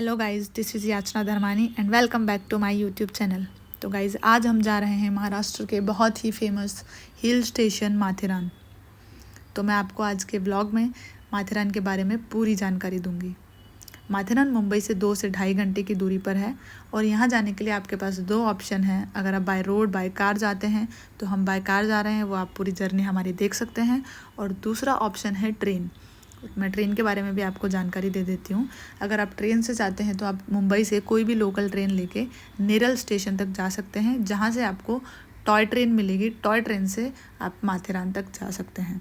Hello guys, this is Yachna Dharmani and welcome back to my YouTube channel. तो guys, आज हम जा रहे हैं महाराष्ट्र के बहुत ही फेमस हिल स्टेशन माथेरान। तो मैं आपको आज के ब्लॉग में माथेरान के बारे में पूरी जानकारी दूंगी। माथेरान मुंबई से 2 से ढाई घंटे की दूरी पर है और यहाँ जाने के लिए आपके पास 2 ऑप्शन हैं। अगर आप बाय रोड बाय कार जाते हैं तो हम बाय कार जा रहे हैं, वो आप पूरी जर्नी हमारी देख सकते हैं। और दूसरा ऑप्शन है ट्रेन। मैं ट्रेन के बारे में भी आपको जानकारी दे देती हूँ। अगर आप ट्रेन से जाते हैं तो आप मुंबई से कोई भी लोकल ट्रेन लेके नेरल स्टेशन तक जा सकते हैं, जहाँ से आपको टॉय ट्रेन मिलेगी। टॉय ट्रेन से आप माथेरान तक जा सकते हैं।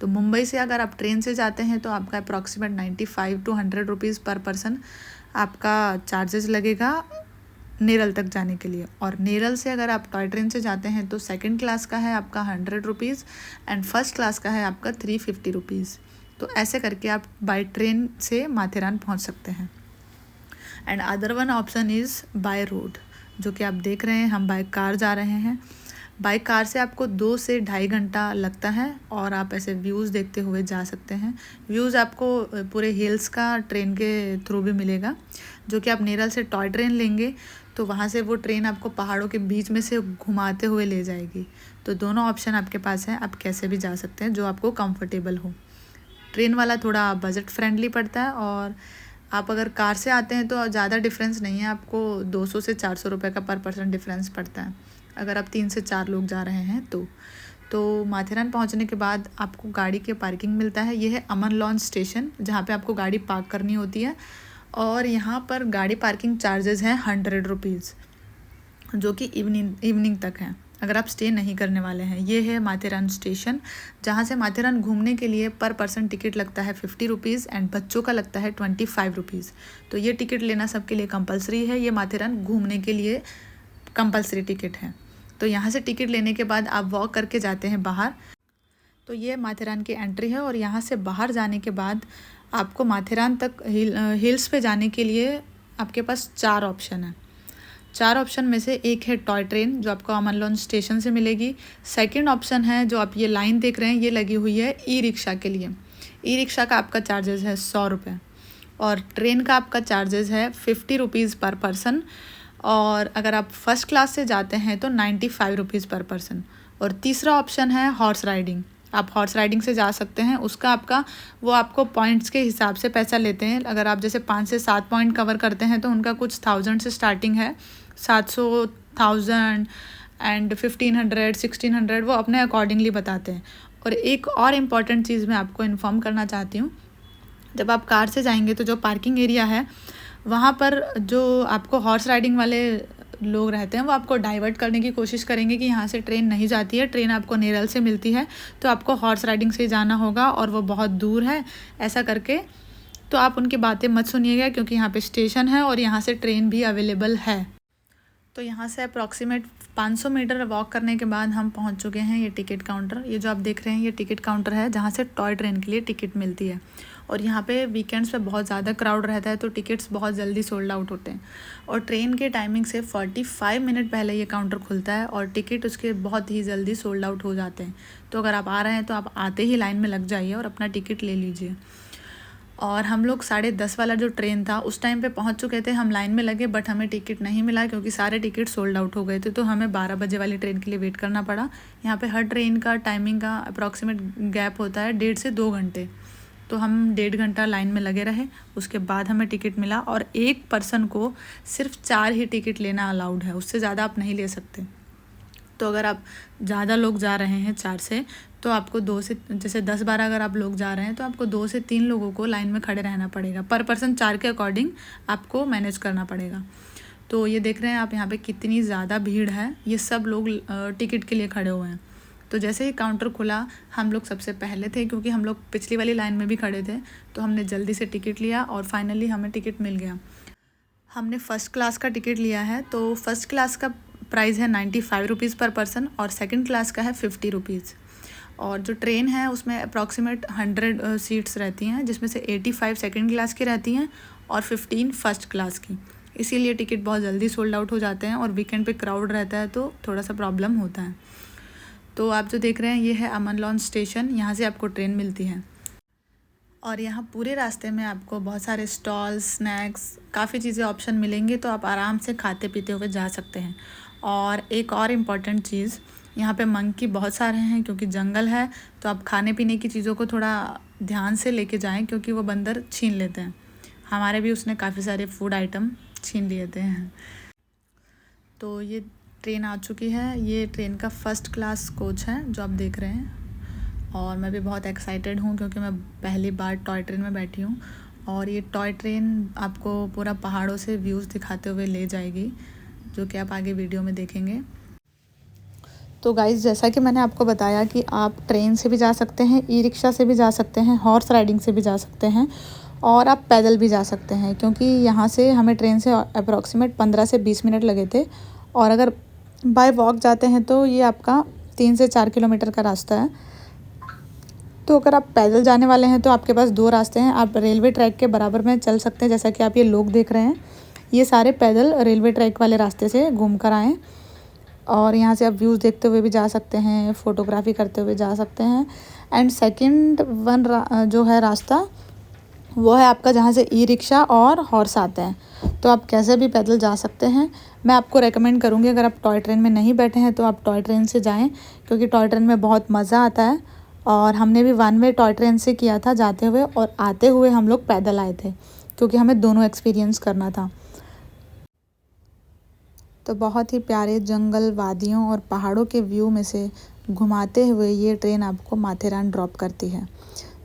तो मुंबई से अगर आप ट्रेन से जाते हैं तो आपका अप्रॉक्सीमेट 95 to 100 रुपीज़ पर पर्सन आपका चार्जेस लगेगा नेरल तक जाने के लिए। और नेरल से अगर आप टॉय ट्रेन से जाते हैं तो सेकंड क्लास का है आपका 100 रुपीज़ एंड फर्स्ट क्लास का है आपका 350 रुपीज़। तो ऐसे करके आप बाय ट्रेन से माथेरान पहुंच सकते हैं। And other one option is by road, जो कि आप देख रहे हैं हम बाय कार जा रहे हैं। बाय कार से आपको 2 से ढाई घंटा लगता है और आप ऐसे व्यूज़ देखते हुए जा सकते हैं। व्यूज़ आपको पूरे हिल्स का ट्रेन के थ्रू भी मिलेगा, जो कि आप नेरल से टॉय ट्रेन लेंगे तो वहाँ से वो ट्रेन आपको पहाड़ों के बीच में से घुमाते हुए ले जाएगी। तो दोनों ऑप्शन आपके पास हैं, आप कैसे भी जा सकते हैं जो आपको कंफर्टेबल हो। ट्रेन वाला थोड़ा बजट फ्रेंडली पड़ता है और आप अगर कार से आते हैं तो ज़्यादा डिफरेंस नहीं है, आपको 200 से 400 रुपये का पर पर्सन डिफरेंस पड़ता है अगर आप 3 से 4 लोग जा रहे हैं तो माथेरान पहुंचने के बाद आपको गाड़ी के पार्किंग मिलता है। ये है अमन लॉन्च स्टेशन, जहाँ पे आपको गाड़ी पार्क करनी होती है। और यहाँ पर गाड़ी पार्किंग चार्जेस हैं 100 रुपीज़, जो कि इवनिंग तक है अगर आप स्टे नहीं करने वाले हैं। ये है माथेरान स्टेशन, जहाँ से माथेरान घूमने के लिए पर पर्सन टिकट लगता है 50 रुपीज़ एंड बच्चों का लगता है 25 रुपीज़। तो ये टिकट लेना सबके लिए कंपलसरी है। ये माथेरान घूमने के लिए कंपलसरी टिकट है। तो यहाँ से टिकट लेने के बाद आप वॉक करके जाते हैं बाहर। तो ये माथेरान की एंट्री है और यहाँ से बाहर जाने के बाद आपको माथेरान तक हिल्स पे जाने के लिए आपके पास 4 ऑप्शन है। 4 ऑप्शन में से एक है टॉय ट्रेन, जो आपको अमन लॉन्च स्टेशन से मिलेगी। सेकंड ऑप्शन है जो आप ये लाइन देख रहे हैं, ये लगी हुई है ई रिक्शा के लिए। ई रिक्शा का आपका चार्जेस है 100 रुपये और ट्रेन का आपका चार्जेस है 50 रुपीज़ पर पर्सन। और अगर आप फर्स्ट क्लास से जाते हैं तो 95 रुपीज़ पर पर्सन। और तीसरा ऑप्शन है हॉर्स राइडिंग। आप हॉर्स राइडिंग से जा सकते हैं, उसका वो आपको पॉइंट्स के हिसाब से पैसा लेते हैं। अगर आप जैसे 5 से 7 पॉइंट कवर करते हैं तो उनका कुछ 1000 से स्टार्टिंग है, 700, 1000 एंड 1500, 1600, वो अपने अकॉर्डिंगली बताते हैं। और एक और इम्पॉर्टेंट चीज़ मैं आपको इन्फॉर्म करना चाहती हूँ, जब आप कार से जाएंगे तो जो पार्किंग एरिया है वहाँ पर जो आपको हॉर्स राइडिंग वाले लोग रहते हैं वो आपको डाइवर्ट करने की कोशिश करेंगे कि यहाँ से ट्रेन नहीं जाती है, ट्रेन आपको नेरल से मिलती है, तो आपको हॉर्स राइडिंग से जाना होगा और वो बहुत दूर है ऐसा करके। तो आप उनकी बातें मत सुनिएगा, क्योंकि यहाँ पे स्टेशन है और यहाँ से ट्रेन भी अवेलेबल है। तो यहाँ से अप्रॉक्सीमेट 500 मीटर वॉक करने के बाद हम पहुँच चुके हैं ये टिकट काउंटर। ये जो आप देख रहे हैं ये टिकट काउंटर है, जहाँ से टॉय ट्रेन के लिए टिकट मिलती है। और यहाँ पे वीकेंड्स पे बहुत ज़्यादा क्राउड रहता है, तो टिकट्स बहुत जल्दी सोल्ड आउट होते हैं। और ट्रेन के टाइमिंग से 45 मिनट पहले ये काउंटर खुलता है और टिकट उसके बहुत ही जल्दी सोल्ड आउट हो जाते हैं। तो अगर आप आ रहे हैं तो आप आते ही लाइन में लग जाइए और अपना टिकट ले लीजिए। और हम लोग 10:30 वाला जो ट्रेन था उस टाइम पे पहुंच चुके थे, हम लाइन में लगे बट हमें टिकट नहीं मिला, क्योंकि सारे टिकट सोल्ड आउट हो गए थे। तो हमें 12 बजे वाली ट्रेन के लिए वेट करना पड़ा। यहाँ पे हर ट्रेन का टाइमिंग का अप्रॉक्सीमेट गैप होता है 1.5 से 2 घंटे। तो हम 1.5 घंटा लाइन में लगे रहे, उसके बाद हमें टिकट मिला। और एक पर्सन को सिर्फ 4 ही टिकट लेना अलाउड है, उससे ज़्यादा आप नहीं ले सकते। तो अगर आप ज़्यादा लोग जा रहे हैं 4 से, तो आपको 2 से जैसे 10-12 अगर आप लोग जा रहे हैं तो आपको 2 से 3 लोगों को लाइन में खड़े रहना पड़ेगा। पर पर्सन 4 के अकॉर्डिंग आपको मैनेज करना पड़ेगा। तो ये देख रहे हैं आप यहाँ पे कितनी ज़्यादा भीड़ है, ये सब लोग टिकट के लिए खड़े हुए हैं। तो जैसे ही काउंटर खुला हम लोग सबसे पहले थे, क्योंकि हम लोग पिछली वाली लाइन में भी खड़े थे। तो हमने जल्दी से टिकट लिया और फाइनली हमें टिकट मिल गया। हमने फ़र्स्ट क्लास का टिकट लिया है। तो फर्स्ट क्लास का प्राइस है 95 रुपीज़ पर पर्सन और सेकंड क्लास का है 50 रुपीज़। और जो ट्रेन है उसमें अप्रॉक्सीमेट 100 सीट्स रहती हैं, जिसमें से 85 सेकंड क्लास की रहती हैं और 15 फर्स्ट क्लास की। इसीलिए टिकट बहुत जल्दी सोल्ड आउट हो जाते हैं और वीकेंड पे क्राउड रहता है तो थोड़ा सा प्रॉब्लम होता है। तो आप जो देख रहे हैं ये है अमन लॉन्च स्टेशन, यहाँ से आपको ट्रेन मिलती है। और यहाँ पूरे रास्ते में आपको बहुत सारे स्टॉल्स, स्नैक्स, काफ़ी चीज़ें ऑप्शन मिलेंगे, तो आप आराम से खाते पीते हुए जा सकते हैं। और एक और इम्पॉर्टेंट चीज़, यहाँ पे मंकी बहुत सारे हैं क्योंकि जंगल है, तो आप खाने पीने की चीज़ों को थोड़ा ध्यान से लेके जाएं क्योंकि वो बंदर छीन लेते हैं। हमारे भी उसने काफ़ी सारे फूड आइटम छीन लिए थे। तो ये ट्रेन आ चुकी है। ये ट्रेन का फर्स्ट क्लास कोच है जो आप देख रहे हैं, और मैं भी बहुत एक्साइटेड हूँ क्योंकि मैं पहली बार टॉय ट्रेन में बैठी हूँ। और ये टॉय ट्रेन आपको पूरा पहाड़ों से व्यूज़ दिखाते हुए ले जाएगी, जो कि आप आगे वीडियो में देखेंगे। तो गाइज़, जैसा कि मैंने आपको बताया कि आप ट्रेन से भी जा सकते हैं, ई रिक्शा से भी जा सकते हैं, हॉर्स राइडिंग से भी जा सकते हैं, और आप पैदल भी जा सकते हैं। क्योंकि यहाँ से हमें ट्रेन से अप्रॉक्सीमेट 15 से 20 मिनट लगे थे, और अगर बाय वॉक जाते हैं तो ये आपका 3 से 4 किलोमीटर का रास्ता है। तो अगर आप पैदल जाने वाले हैं तो आपके पास 2 रास्ते हैं। आप रेलवे ट्रैक के बराबर में चल सकते हैं, जैसा कि आप ये लोग देख रहे हैं, ये सारे पैदल रेलवे ट्रैक वाले रास्ते से घूम कर आएँ, और यहाँ से आप व्यूज़ देखते हुए भी जा सकते हैं, फ़ोटोग्राफी करते हुए जा सकते हैं। एंड सेकंड जो है रास्ता, वो है आपका जहाँ से ई रिक्शा और हॉर्स आते हैं, तो आप कैसे भी पैदल जा सकते हैं। मैं आपको रेकमेंड करूँगी, अगर आप टॉय ट्रेन में नहीं बैठे हैं तो आप टॉय ट्रेन से जाएं, क्योंकि टॉय ट्रेन में बहुत मज़ा आता है। और हमने भी 1 वे टॉय ट्रेन से किया था जाते हुए, और आते हुए हम लोग पैदल आए थे क्योंकि हमें दोनों एक्सपीरियंस करना था। तो बहुत ही प्यारे जंगल, वादियों और पहाड़ों के व्यू में से घुमाते हुए ये ट्रेन आपको माथेरान ड्रॉप करती है।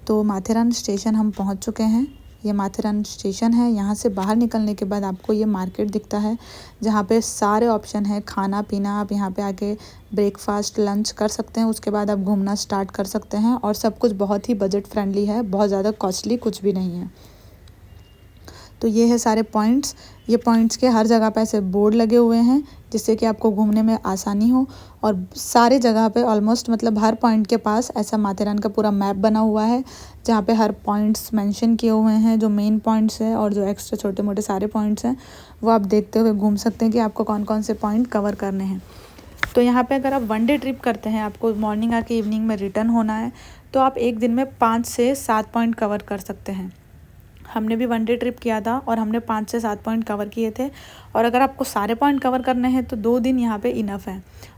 तो माथेरान स्टेशन हम पहुंच चुके हैं। ये माथेरान स्टेशन है। यहाँ से बाहर निकलने के बाद आपको ये मार्केट दिखता है, जहाँ पे सारे ऑप्शन है खाना पीना। आप यहाँ पे आके ब्रेकफास्ट, लंच कर सकते हैं, उसके बाद आप घूमना स्टार्ट कर सकते हैं। और सब कुछ बहुत ही बजट फ्रेंडली है, बहुत ज़्यादा कॉस्टली कुछ भी नहीं है। तो ये है सारे पॉइंट्स। ये पॉइंट्स के हर जगह पे ऐसे बोर्ड लगे हुए हैं, जिससे कि आपको घूमने में आसानी हो। और सारे जगह पे ऑलमोस्ट, मतलब हर पॉइंट के पास ऐसा माथेरान का पूरा मैप बना हुआ है, जहाँ पे हर पॉइंट्स मेंशन किए हुए हैं, जो मेन पॉइंट्स हैं और जो एक्स्ट्रा छोटे मोटे सारे पॉइंट्स हैं, वो आप देखते हुए घूम सकते हैं कि आपको कौन कौन से पॉइंट कवर करने हैं। तो यहाँ पे अगर आप 1 डे ट्रिप करते हैं, आपको मॉर्निंग आके इवनिंग में रिटर्न होना है, तो आप एक दिन में 5 से 7 पॉइंट कवर कर सकते हैं। हमने भी 1 डे ट्रिप किया था और हमने 5 से 7 पॉइंट कवर किए थे। और अगर आपको सारे पॉइंट कवर करने हैं तो 2 दिन यहाँ पे इनफ है।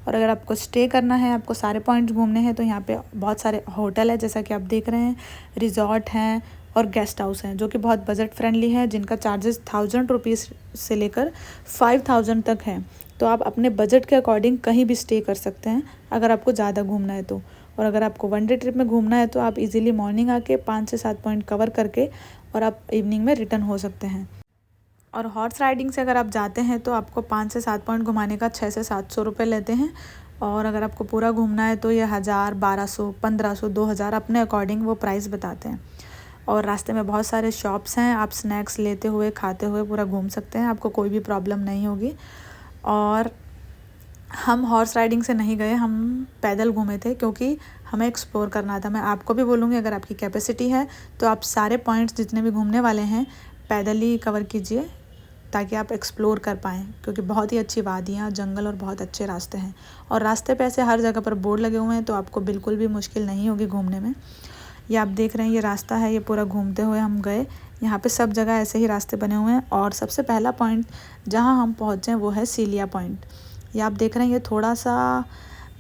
और अगर आपको स्टे करना है, आपको सारे पॉइंट्स घूमने हैं, तो यहाँ पे बहुत सारे होटल है, जैसा कि आप देख रहे हैं, रिजॉर्ट हैं और गेस्ट हाउस हैं, जो कि बहुत बजट फ्रेंडली है, जिनका चार्जेस 1000 रुपीज़ से लेकर 5000 तक है। तो आप अपने बजट के अकॉर्डिंग कहीं भी स्टे कर सकते हैं अगर आपको ज़्यादा घूमना है तो। और अगर आपको 1 डे ट्रिप में घूमना है तो आप इजीली मॉर्निंग आके 5 से 7 पॉइंट कवर करके और आप इवनिंग में रिटर्न हो सकते हैं। और हॉर्स राइडिंग से अगर आप जाते हैं तो आपको 5 से 7 पॉइंट घुमाने का 600 से 700 रुपये लेते हैं। और अगर आपको पूरा घूमना है तो ये 1000, 1200, 1500, 2000 अपने अकॉर्डिंग वो प्राइस बताते हैं। और रास्ते में बहुत सारे शॉप्स हैं, आप स्नैक्स लेते हुए, खाते हुए पूरा घूम सकते हैं, आपको कोई भी प्रॉब्लम नहीं होगी। और हम हॉर्स राइडिंग से नहीं गए, हम पैदल घूमे थे क्योंकि हमें एक्सप्लोर करना था। मैं आपको भी बोलूँगी, अगर आपकी कैपेसिटी है तो आप सारे पॉइंट्स जितने भी घूमने वाले हैं पैदल ही कवर कीजिए, ताकि आप एक्सप्लोर कर पाएँ, क्योंकि बहुत ही अच्छी वादियाँ, जंगल और बहुत अच्छे रास्ते हैं। और रास्ते पे ऐसे हर जगह पर बोर्ड लगे हुए हैं, तो आपको बिल्कुल भी मुश्किल नहीं होगी घूमने में। ये आप देख रहे हैं, ये रास्ता है, ये पूरा घूमते हुए हम गए। यहाँ पे सब जगह ऐसे ही रास्ते बने हुए हैं। और सबसे पहला पॉइंट जहाँ हम पहुँचे वो है सीलिया पॉइंट। ये आप देख रहे हैं, ये थोड़ा सा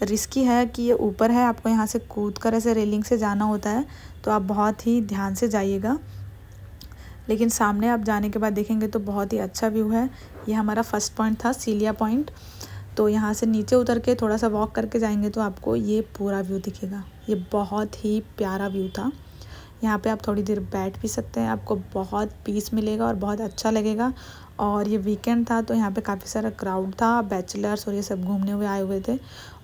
रिस्की है कि ये ऊपर है, आपको यहाँ से कूद कर ऐसे रेलिंग से जाना होता है, तो आप बहुत ही ध्यान से जाइएगा। लेकिन सामने आप जाने के बाद देखेंगे तो बहुत ही अच्छा व्यू है। ये हमारा फर्स्ट पॉइंट था, सीलिया पॉइंट। तो यहाँ से नीचे उतर के थोड़ा सा वॉक करके जाएंगे तो आपको ये पूरा व्यू दिखेगा। ये बहुत ही प्यारा व्यू था। यहाँ पे आप थोड़ी देर बैठ भी सकते हैं, आपको बहुत पीस मिलेगा और बहुत अच्छा लगेगा। और ये वीकेंड था तो यहाँ पे काफ़ी सारा क्राउड था, बैचलर्स और ये सब घूमने हुए आए हुए थे।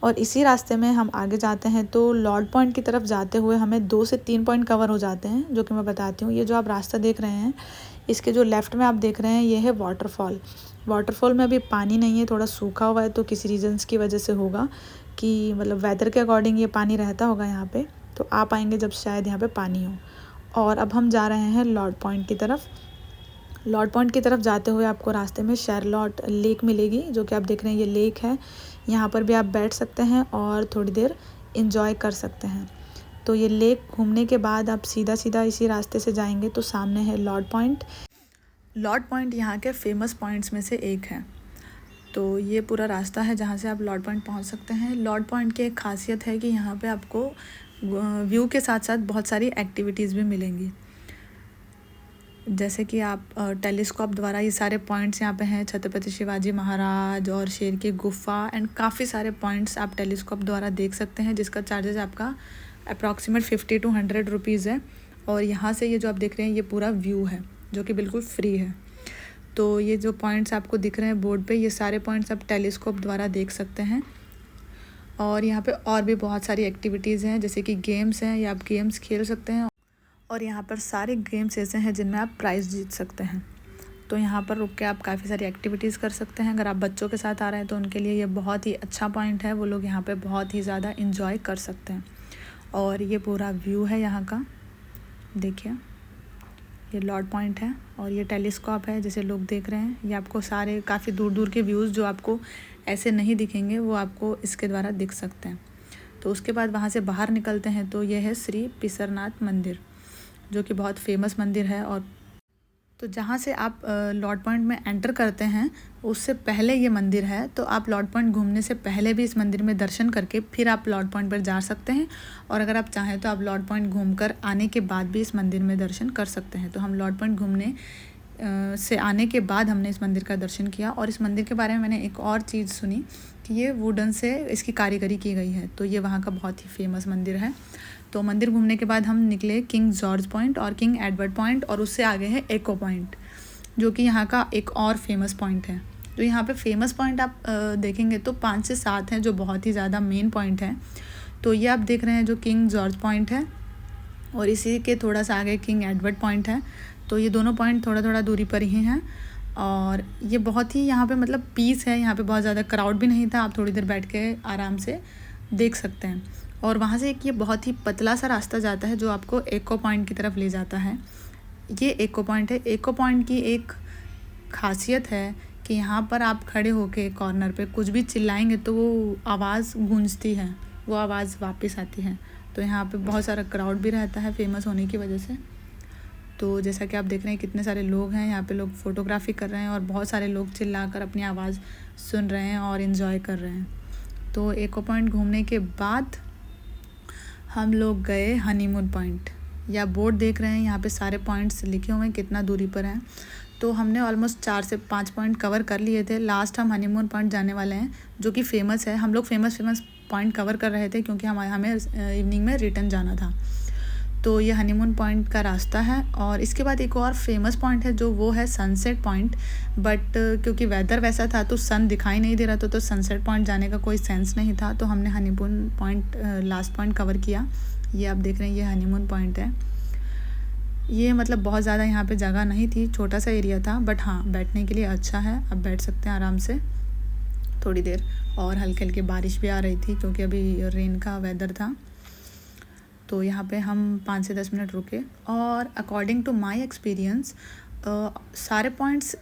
और इसी रास्ते में हम आगे जाते हैं तो लॉर्ड पॉइंट की तरफ जाते हुए हमें 2 से 3 पॉइंट कवर हो जाते हैं, जो कि मैं बताती हूँ। ये जो आप रास्ता देख रहे हैं, इसके जो लेफ़्ट में आप देख रहे हैं, ये है वाटरफॉल। वाटरफॉल में अभी पानी नहीं है, थोड़ा सूखा हुआ है, तो किसी रीजन्स की वजह से होगा कि मतलब वेदर के अकॉर्डिंग ये पानी रहता होगा यहाँ पे। तो आप आएंगे जब शायद यहाँ पे पानी हो। और अब हम जा रहे हैं लॉर्ड पॉइंट की तरफ। लॉर्ड पॉइंट की तरफ जाते हुए आपको रास्ते में शेरलॉट लेक मिलेगी, जो कि आप देख रहे हैं, ये लेक है। यहाँ पर भी आप बैठ सकते हैं और थोड़ी देर इंजॉय कर सकते हैं। तो ये लेक घूमने के बाद आप सीधा सीधा इसी रास्ते से जाएंगे तो सामने है लॉर्ड पॉइंट। लॉर्ड पॉइंट यहाँ के फेमस पॉइंट्स में से एक है। तो ये पूरा रास्ता है जहाँ से आप लॉर्ड पॉइंट पहुँच सकते हैं। लॉर्ड पॉइंट की एक खासियत है कि यहाँ पे आपको व्यू के साथ साथ बहुत सारी एक्टिविटीज़ भी मिलेंगी, जैसे कि आप टेलीस्कोप द्वारा ये सारे पॉइंट्स यहाँ पे हैं, छत्रपति शिवाजी महाराज और शेर की गुफा एंड काफ़ी सारे पॉइंट्स आप टेलीस्कोप द्वारा देख सकते हैं, जिसका चार्जेस आपका अप्रॉक्सीमेट 50 to 100 रुपीज़ है। और यहाँ से ये जो आप देख रहे हैं ये पूरा व्यू है जो कि बिल्कुल फ्री है। तो ये जो पॉइंट्स आपको दिख रहे हैं बोर्ड पे, ये सारे पॉइंट्स आप टेलीस्कोप द्वारा देख सकते हैं। और यहाँ पे और भी बहुत सारी एक्टिविटीज़ हैं, जैसे कि गेम्स हैं, या आप गेम्स खेल सकते हैं। और यहाँ पर सारे गेम्स ऐसे हैं जिनमें आप प्राइज़ जीत सकते हैं। तो यहाँ पर रुक के आप काफ़ी सारी एक्टिविटीज़ कर सकते हैं। अगर आप बच्चों के साथ आ रहे हैं तो उनके लिए ये बहुत ही अच्छा पॉइंट है, वो लोग यहाँ पे बहुत ही ज़्यादा इंजॉय कर सकते हैं। और ये पूरा व्यू है यहाँ का, देखिए ये लॉर्ड पॉइंट है और ये टेलीस्कोप है जैसे लोग देख रहे हैं। ये आपको सारे काफ़ी दूर दूर के व्यूज़ जो आपको ऐसे नहीं दिखेंगे वो आपको इसके द्वारा दिख सकते हैं। तो उसके बाद वहाँ से बाहर निकलते हैं तो ये है श्री पिसरनाथ मंदिर, जो कि बहुत फेमस मंदिर है। और तो जहाँ से आप लॉर्ड पॉइंट में एंटर करते हैं उससे पहले ये मंदिर है, तो आप लॉर्ड पॉइंट घूमने से पहले भी इस मंदिर में दर्शन करके फिर आप लॉर्ड पॉइंट पर जा सकते हैं। और अगर आप चाहें तो आप लॉर्ड पॉइंट घूमकर आने के बाद भी इस मंदिर में दर्शन कर सकते हैं। तो हम लॉर्ड पॉइंट घूमने से आने के बाद हमने इस मंदिर का दर्शन किया। और इस मंदिर के बारे में मैंने एक और चीज़ सुनी कि ये वुडन से इसकी कारीगरी की गई है, तो ये वहाँ का बहुत ही फेमस मंदिर है। तो मंदिर घूमने के बाद हम निकले किंग जॉर्ज पॉइंट और किंग एडवर्ड पॉइंट, और उससे आगे है एको पॉइंट, जो कि यहाँ का एक और फेमस पॉइंट है। तो यहाँ पे फेमस पॉइंट आप देखेंगे तो 5 से 7 हैं जो बहुत ही ज़्यादा मेन पॉइंट हैं। तो ये आप देख रहे हैं जो किंग जॉर्ज पॉइंट है, और इसी के थोड़ा सा आगे किंग एडवर्ड पॉइंट है। तो ये दोनों पॉइंट थोड़ा थोड़ा दूरी पर ही हैं। और ये बहुत ही यहाँ पे मतलब पीस है, यहाँ पे बहुत ज़्यादा क्राउड भी नहीं था, आप थोड़ी देर बैठ के आराम से देख सकते हैं। और वहाँ से एक ये बहुत ही पतला सा रास्ता जाता है जो आपको एको पॉइंट की तरफ ले जाता है। ये एको पॉइंट है। एको पॉइंट की एक खासियत है कि यहाँ पर आप खड़े होके कॉर्नर पे कुछ भी चिल्लाएंगे तो वो आवाज़ गूंजती है, वो आवाज़ वापस आती है। तो यहाँ पे बहुत सारा क्राउड भी रहता है फेमस होने की वजह से। तो जैसा कि आप देख रहे हैं कितने सारे लोग हैं यहाँ पे, लोग फोटोग्राफी कर रहे हैं और बहुत सारे लोग चिल्लाकर अपनी आवाज़ सुन रहे हैं और इन्जॉय कर रहे हैं। तो एको पॉइंट घूमने के बाद हम लोग गए हनीमून पॉइंट। या बोर्ड देख रहे हैं यहाँ पे सारे पॉइंट्स लिखे हुए हैं कितना दूरी पर हैं। तो हमने ऑलमोस्ट 4 से 5 पॉइंट कवर कर लिए थे। लास्ट हम हनीमून पॉइंट जाने वाले हैं जो कि फ़ेमस है। हम लोग फेमस पॉइंट कवर कर रहे थे क्योंकि हमें इवनिंग में रिटर्न जाना था। तो ये हनीमून पॉइंट का रास्ता है। और इसके बाद एक और फेमस पॉइंट है जो वो है सनसेट पॉइंट, बट क्योंकि वेदर वैसा था तो सन दिखाई नहीं दे रहा था, तो सनसेट पॉइंट जाने का कोई सेंस नहीं था। तो हमने honeymoon point last point cover किया। ये आप देख रहे हैं ये हनीमून पॉइंट है। ये मतलब बहुत ज़्यादा यहाँ पे जगह नहीं थी, छोटा सा एरिया था, बट हाँ बैठने के लिए अच्छा है, आप बैठ सकते हैं आराम से थोड़ी देर। और हल्की हल्की बारिश भी आ रही थी क्योंकि अभी रेन का वेदर था। तो यहाँ पे हम 5 से 10 मिनट रुके। और अकॉर्डिंग टू माय एक्सपीरियंस सारे पॉइंट्स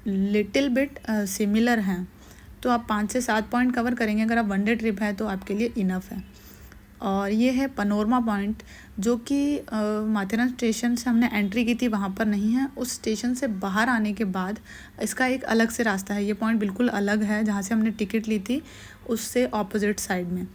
लिटिल बिट सिमिलर हैं। तो आप 5 से 7 पॉइंट कवर करेंगे अगर आप वन डे ट्रिप है तो आपके लिए इनफ है। और ये है पनोरमा पॉइंट जो कि माथेरान स्टेशन से हमने एंट्री की थी वहाँ पर नहीं है। उस स्टेशन से बाहर आने के बाद इसका एक अलग से रास्ता है। ये पॉइंट बिल्कुल अलग है, जहाँ से हमने टिकट ली थी उससे ऑपोजिट साइड में।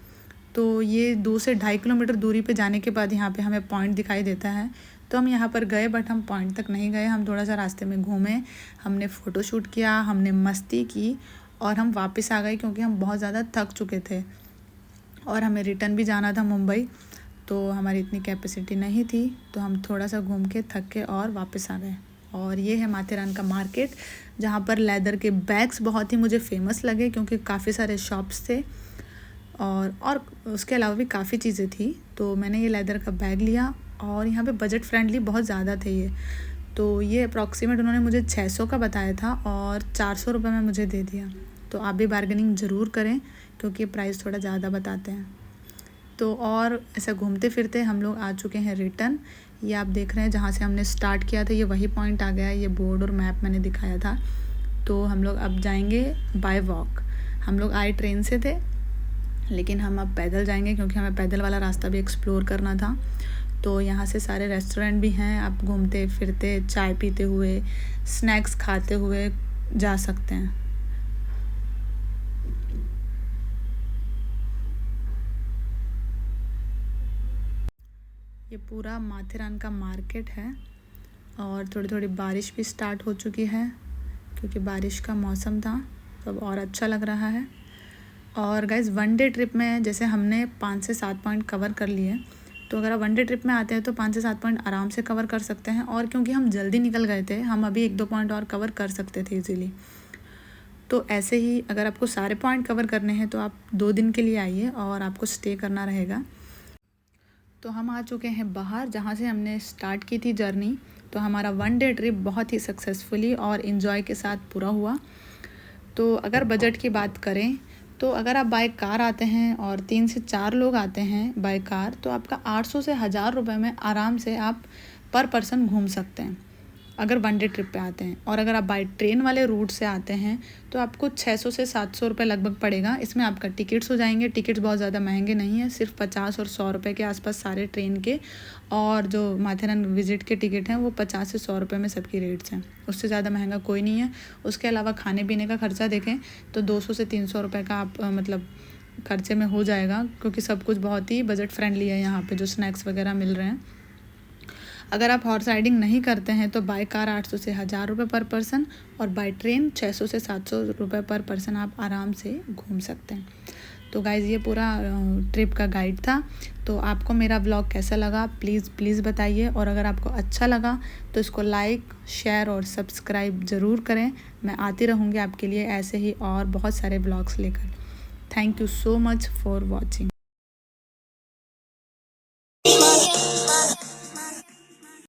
तो ये 2 से 2.5 किलोमीटर दूरी पे जाने के बाद यहाँ पे हमें पॉइंट दिखाई देता है। तो हम यहाँ पर गए, बट हम पॉइंट तक नहीं गए। हम थोड़ा सा रास्ते में घूमे, हमने फ़ोटोशूट किया, हमने मस्ती की और हम वापस आ गए क्योंकि हम बहुत ज़्यादा थक चुके थे और हमें रिटर्न भी जाना था मुंबई। तो हमारी इतनी कैपेसिटी नहीं थी, तो हम थोड़ा सा घूम के थक के और वापस आ गए। और ये है माथेरान का मार्केट, जहाँ पर लेदर के बैग्स बहुत ही मुझे फेमस लगे क्योंकि काफ़ी सारे शॉप्स थे और उसके अलावा भी काफ़ी चीज़ें थी। तो मैंने ये लेदर का बैग लिया और यहाँ पे बजट फ्रेंडली बहुत ज़्यादा थे ये। तो ये अप्रॉक्सीमेट उन्होंने मुझे 600 का बताया था और 400 रुपये में मुझे दे दिया। तो आप भी बार्गेनिंग ज़रूर करें क्योंकि प्राइस थोड़ा ज़्यादा बताते हैं। तो और ऐसा घूमते फिरते हम लोग आ चुके हैं रिटर्न। ये आप देख रहे हैं जहाँ से हमने स्टार्ट किया था ये वही पॉइंट आ गया है। ये बोर्ड और मैप मैंने दिखाया था। तो हम लोग अब जाएंगे बाय वॉक। हम लोग आए ट्रेन से थे लेकिन हम अब पैदल जाएंगे क्योंकि हमें पैदल वाला रास्ता भी एक्सप्लोर करना था। तो यहाँ से सारे रेस्टोरेंट भी हैं, आप घूमते फिरते चाय पीते हुए स्नैक्स खाते हुए जा सकते हैं। ये पूरा माथेरान का मार्केट है और थोड़ी थोड़ी बारिश भी स्टार्ट हो चुकी है क्योंकि बारिश का मौसम था, तो अब और अच्छा लग रहा है। और गाइज़ वन डे ट्रिप में जैसे हमने 5 से 7 पॉइंट कवर कर लिए, तो अगर आप वन डे ट्रिप में आते हैं तो 5 से 7 पॉइंट आराम से कवर कर सकते हैं। और क्योंकि हम जल्दी निकल गए थे, हम अभी 1-2 पॉइंट और कवर कर सकते थे इजीली। तो ऐसे ही अगर आपको सारे पॉइंट कवर करने हैं तो आप 2 दिन के लिए आइए और आपको स्टे करना रहेगा। तो हम आ चुके हैं बाहर जहाँ से हमने स्टार्ट की थी जर्नी। तो हमारा वन डे ट्रिप बहुत ही सक्सेसफुली और इन्जॉय के साथ पूरा हुआ। तो अगर बजट की बात करें तो अगर आप बाय कार आते हैं और 3 से 4 लोग आते हैं बाय कार, तो आपका 800 से 1000 रुपये में आराम से आप पर पर्सन घूम सकते हैं अगर वन डे ट्रिप पे आते हैं। और अगर आप बाय ट्रेन वाले रूट से आते हैं तो आपको 600 से 700 रुपये लगभग पड़ेगा। इसमें आपका टिकट्स हो जाएंगे। टिकट्स बहुत ज़्यादा महंगे नहीं है, सिर्फ 50 और 100 रुपये के आसपास सारे ट्रेन के, और जो माथेरान विज़िट के टिकट हैं वो 50 से 100 रुपये में सबकी रेट्स हैं, उससे ज़्यादा महंगा कोई नहीं है। उसके अलावा खाने पीने का खर्चा देखें तो 200 से 300 रुपये का आप मतलब खर्चे में हो जाएगा, क्योंकि सब कुछ बहुत ही बजट फ्रेंडली है यहाँ पे जो स्नैक्स वगैरह मिल रहे हैं। अगर आप हॉर्स राइडिंग नहीं करते हैं तो बाय कार 800 से 1000 रुपये पर पर्सन और बाय ट्रेन 600 से 700 रुपये पर पर्सन आप आराम से घूम सकते हैं। तो गाइज़ ये पूरा ट्रिप का गाइड था। तो आपको मेरा व्लॉग कैसा लगा प्लीज़ बताइए, और अगर आपको अच्छा लगा तो इसको लाइक शेयर और सब्सक्राइब ज़रूर करें। मैं आती रहूँगी आपके लिए ऐसे ही और बहुत सारे व्लॉग्स लेकर। Thank you so much for watching.